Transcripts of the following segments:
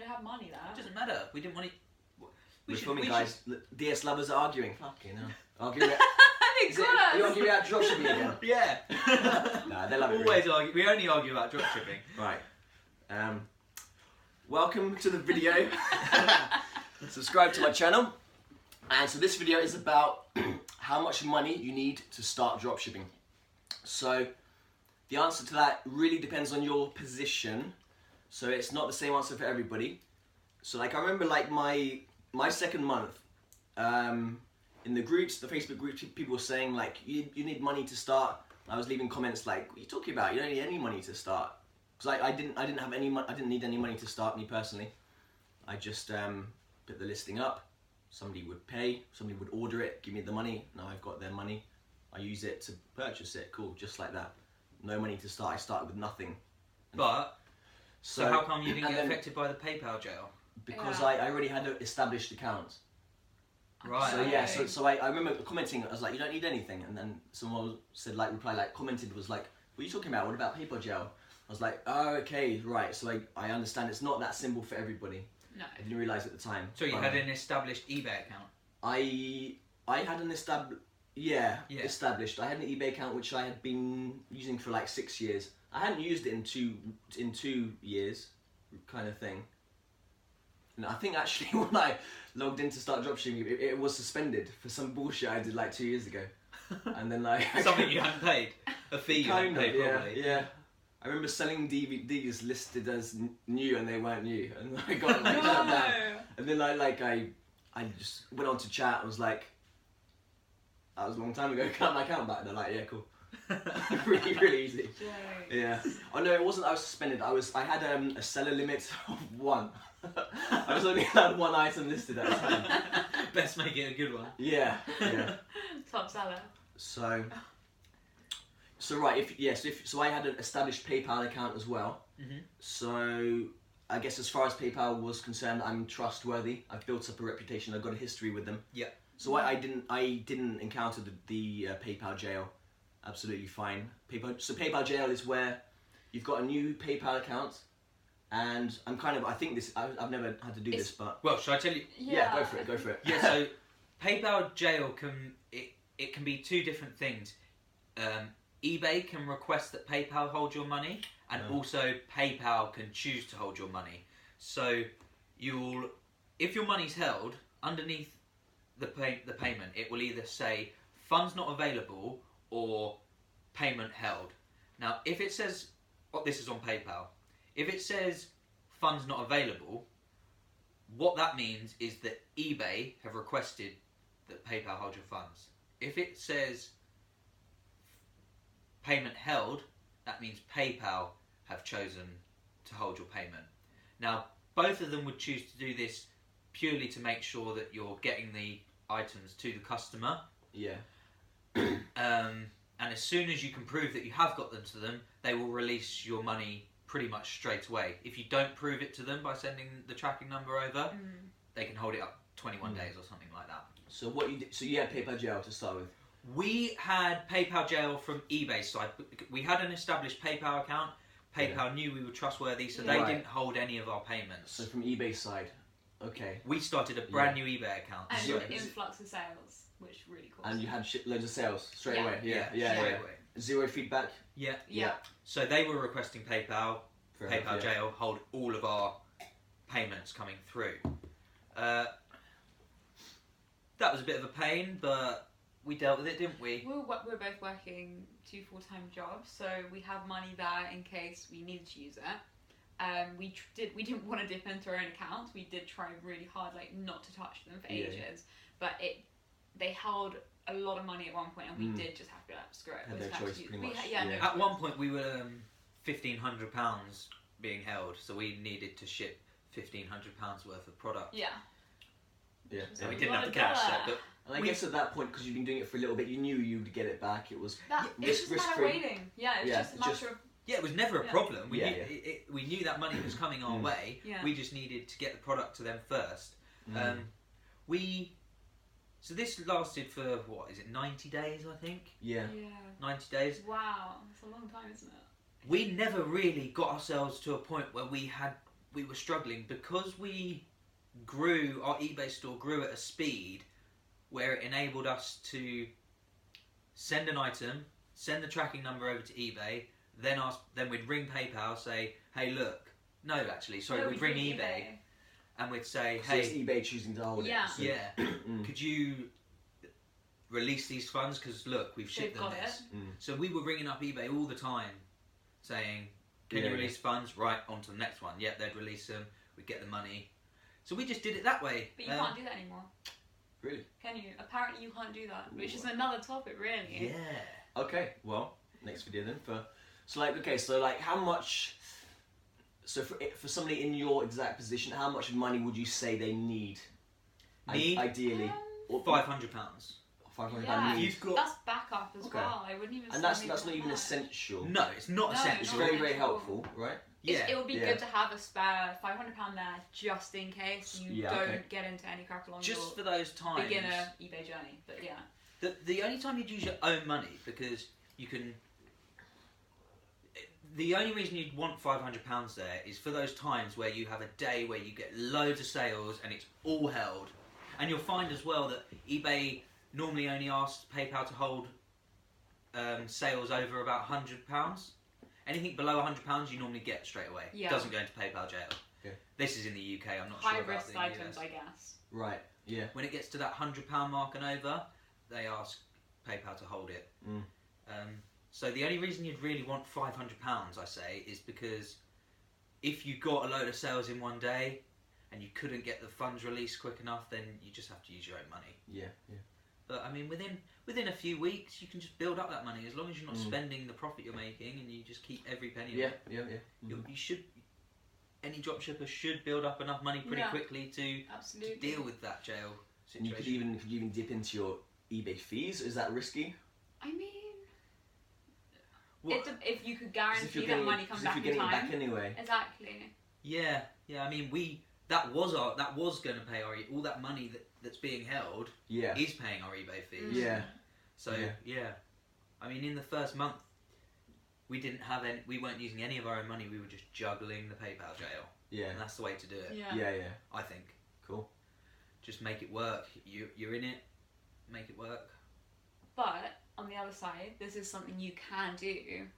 don't have money there. It doesn't matter. We didn't want to. We're filming, guys. DS lovers are arguing. Fucking hell. Arguing. Are you arguing about dropshipping again? Yeah. Nah, they love it. Always argue. We only argue about dropshipping. Right. Welcome to the video. Subscribe to my channel. And so this video is about how much money you need to start dropshipping. So the answer to that really depends on your position. So it's not the same answer for everybody. So like I remember like my second month, in the groups, the Facebook groups, people were saying like, you need money to start. I was leaving comments like, what are you talking about? You don't need any money to start. Because I didn't have any money. I didn't need any money to start, me personally. I just put the listing up. Somebody would pay. Somebody would order it. Give me the money. Now I've got their money. I use it to purchase it. Cool, just like that. No money to start. I started with nothing. But so how come you didn't get affected by the PayPal jail? Because I already had an established account. Right. So yeah, so I remember commenting. I was like, you don't need anything. And then someone said like, commented was like, what are you talking about? What about PayPal jail? I was like, oh, okay, right. So I understand it's not that simple for everybody. No. I didn't realise at the time. So you had an established eBay account? I had an established. I had an eBay account which I had been using for like 6 years. I hadn't used it in two years, kind of thing. And I think actually when I logged in to start dropshipping, it was suspended for some bullshit I did like 2 years ago. And then like something you hadn't paid, a fee you hadn't paid, probably. Yeah. I remember selling DVDs listed as new and they weren't new, and I got like shut down. And then I just went on to chat and was like, that was a long time ago. Cut my account back. And they're like, yeah, cool. really easy. Yeah. Oh no, it wasn't. I was suspended. I had a seller limit of 1. I was only allowed 1 item listed at a time. Best make it a good one. Yeah. Top seller. So right, so I had an established PayPal account as well. Mm-hmm. So I guess as far as PayPal was concerned, I'm trustworthy. I've built up a reputation. I've got a history with them. Yeah. So I didn't encounter the PayPal jail. Absolutely fine. PayPal jail is where you've got a new PayPal account, and I think this. I've never had to do this, but well, should I tell you? Yeah, go for it. Yeah. So PayPal jail it can be two different things. eBay can request that PayPal hold your money, and also PayPal can choose to hold your money. So if your money's held underneath the payment, it will either say funds not available or payment held. Now, if it says, this is on PayPal, if it says funds not available, what that means is that eBay have requested that PayPal hold your funds. If it says payment held, that means PayPal have chosen to hold your payment. Now, both of them would choose to do this purely to make sure that you're getting the items to the customer. Yeah. And as soon as you can prove that you have got them to them, they will release your money pretty much straight away. If you don't prove it to them by sending the tracking number over, they can hold it up 21 days or something like that. So what you did? So you had PayPal jail to start with. We had PayPal jail from eBay's side. We had an established PayPal account. PayPal knew we were trustworthy, so they didn't hold any of our payments. So from eBay's side, okay. We started a brand new eBay account. And an influx of sales, which really cool. And you had loads of sales straight away. Yeah. Straight away. Zero feedback. Yeah. So they were requesting PayPal. PayPal jail hold all of our payments coming through. That was a bit of a pain, but we dealt with it, didn't we? We were both working 2 full-time jobs, so we have money there in case we needed to use it. We didn't want to dip into our own accounts. We did try really hard, not to touch them for ages, but they held a lot of money at one point, and we did just have to be like, screw it. Had their choice, pretty much. At one point, we were £1,500 being held, so we needed to ship £1,500 worth of product. Yeah. So we didn't have the cash set, but and I guess at that point, because you've been doing it for a little bit, you knew you'd get it back. It was it's just a matter of waiting. Yeah, it's just a matter of. Yeah, it was never a problem. We knew that money was coming our way. Yeah. We just needed to get the product to them first. So this lasted for, 90 days, I think? Yeah. 90 days. Wow, that's a long time, isn't it? We never really got ourselves to a point where we had we were struggling because our eBay store grew at a speed where it enabled us to send an item, send the tracking number over to eBay, then we'd ring PayPal, say, hey, look. No, actually, sorry, No, we'd ring eBay and we'd say, So it's hey, eBay choosing to hold Yeah. it. So, yeah, could you release these funds? Because look, we've shipped They've them got this. it. So we were ringing up eBay all the time saying, can Yeah, you release funds? Right, on to the next one. Yep, they'd release them, we'd get the money. So we just did it that way. But you can't do that anymore. Really? Can you? Apparently you can't do that, which is another topic, really. Yeah. Okay, well, next video then. So how much... So for somebody in your exact position, how much money would you say they need? Ideally. Or £500. £500 Yeah, need. You've got... that's backup as Okay. well. I wouldn't even say And that's maybe not that even much. essential. No, it's not No, essential. It's not very, very essential. helpful, right? Yeah. It would be Yeah. good to have a spare £500 there just in case you Yeah, don't okay. get into any crap along Just your for those times. beginner eBay journey. But yeah. The only time you'd use your own money, because you can... The only reason you'd want £500 there is for those times where you have a day where you get loads of sales and it's all held. And you'll find as well that eBay normally only asks PayPal to hold sales over about £100. Anything below £100 you normally get straight away. Yeah. It doesn't go into PayPal jail. Okay. This is in the UK, I'm not High sure about risk the items, US. I guess. Right, yeah. When it gets to that £100 mark and over, they ask PayPal to hold it. So the only reason you'd really want £500, I say, is because if you got a load of sales in one day and you couldn't get the funds released quick enough, then you just have to use your own money. Yeah, yeah. But I mean, within a few weeks, you can just build up that money as long as you're not spending the profit you're making and you just keep every penny. Yeah, of it. yeah, yeah. You should. Any dropshipper should build up enough money pretty Yeah. quickly to Absolutely. deal with that jail And situation. you could even dip into your eBay fees. Is that risky? I mean, What- if you could 'Cause if guarantee you're that getting, money comes 'cause if back you're in getting it time. back anyway. Exactly. Yeah. I mean, that was going to pay all that money that's being held Yeah. is paying our eBay fees. Yeah. So yeah. I mean, in the first month, we weren't using any of our own money. We were just juggling the PayPal jail, Yeah. and that's the way to do it. Yeah. Yeah, yeah. I think. Cool. Just make it work. You're in it. Make it work. But on the other side, this is something you can do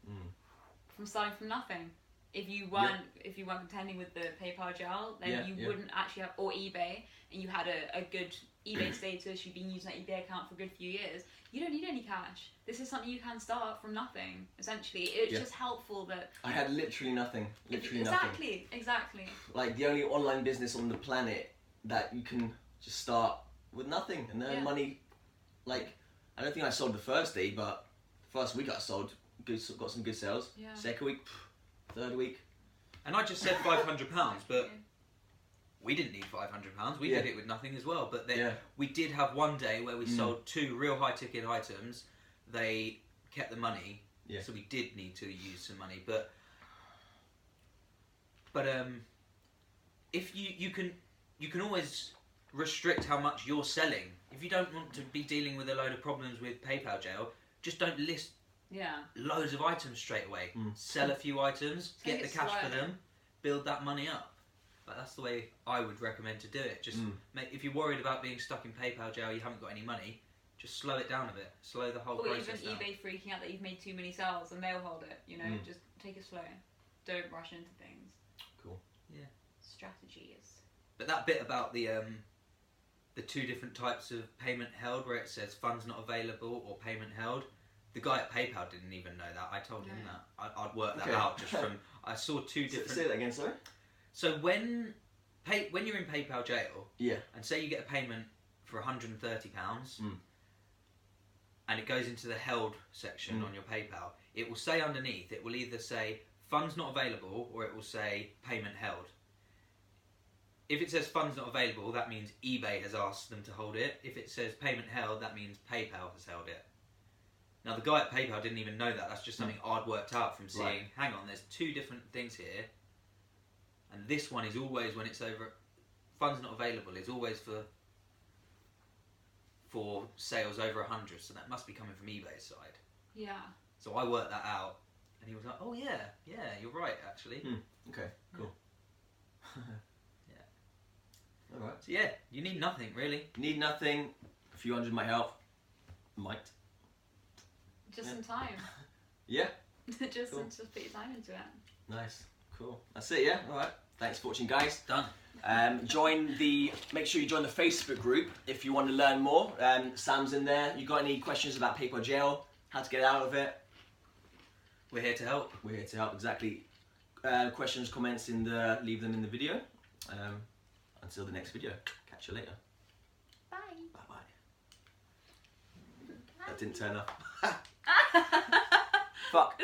from starting from nothing. If you weren't contending with the PayPal jail, then you wouldn't actually have, or eBay, and you had a good eBay status, you've been using that eBay account for a good few years, you don't need any cash. This is something you can start from nothing, essentially. It's just helpful that... I had literally nothing. Literally nothing. Exactly. Like the only online business on the planet that you can just start with nothing and earn money. Like, I don't think I sold the first day, but first week I sold, got some good sales. Yeah. Second week, third week. And I just said £500, but we didn't need £500. We did it with nothing as well. But then we did have one day where we sold 2 real high ticket items. They kept the money, so we did need to use some money. But if you can always restrict how much you're selling. If you don't want to be dealing with a load of problems with PayPal jail, just don't list loads of items straight away. Sell a few items, get the cash for them, build that money up. Like, that's the way I would recommend to do it. Just if you're worried about being stuck in PayPal jail, you haven't got any money, just slow it down a bit. Slow the whole process Or even down. eBay freaking out that you've made too many sales and they'll hold it. You know, just take it slow. Don't rush into things. Cool. Yeah. Strategies. But that bit about the 2 different types of payment held, where it says funds not available or payment held, the guy at PayPal didn't even know that. I told him that. I'd worked that out just from... I saw 2 different... Say that again, sorry? So when you're in PayPal jail, and say you get a payment for £130, and it goes into the held section on your PayPal, it will say underneath, it will either say funds not available, or it will say payment held. If it says funds not available, that means eBay has asked them to hold it. If it says payment held, that means PayPal has held it. Now, the guy at PayPal didn't even know that. That's just something I'd worked out from seeing, hang on, there's 2 different things here. And this one is always, when it's over, funds not available, is always for sales over 100. So that must be coming from eBay's side. Yeah. So I worked that out. And he was like, oh yeah, you're right, actually. Okay, cool. All right. So yeah, you need nothing really. Need nothing. A few hundred might help. Might. Just Yeah. some time. Yeah. just Cool. just put your time into it. Nice. Cool. That's it. Yeah. All right. Thanks for watching, guys. Done. Make sure you join the Facebook group if you want to learn more. Sam's in there. You got any questions about PayPal jail? How to get out of it? We're here to help. We're here to help. Exactly. Questions, comments leave them in the video. Until the next video. Catch you later. Bye. Bye bye. That didn't turn up. Fuck.